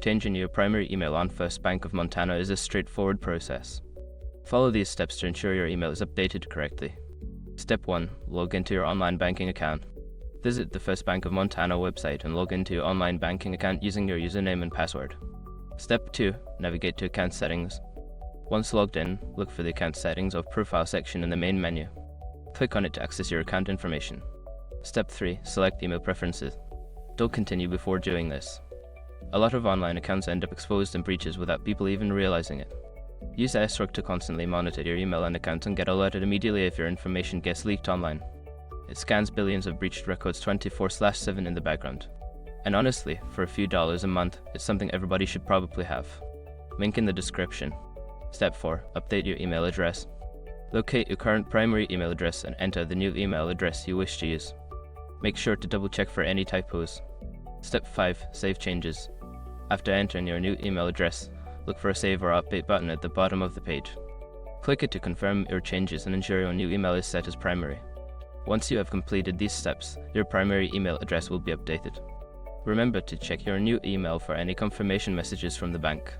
Changing your primary email on First Bank of Montana is a straightforward process. Follow these steps to ensure your email is updated correctly. Step 1. Log into your online banking account. Visit the First Bank of Montana website and log into your online banking account using your username and password. Step 2. Navigate to Account Settings. Once logged in, look for the Account Settings or Profile section in the main menu. Click on it to access your account information. Step 3. Select Email Preferences. Don't continue before doing this. A lot of online accounts end up exposed in breaches without people even realizing it. Use Srug to constantly monitor your email and accounts and get alerted immediately if your information gets leaked online. It scans billions of breached records 24/7 in the background. And honestly, for a few dollars a month, it's something everybody should probably have. Link in the description. Step 4. Update your email address. Locate your current primary email address and enter the new email address you wish to use. Make sure to double check for any typos. Step 5. Save changes. After entering your new email address, look for a Save or Update button at the bottom of the page. Click it to confirm your changes and ensure your new email is set as primary. Once you have completed these steps, your primary email address will be updated. Remember to check your new email for any confirmation messages from the bank.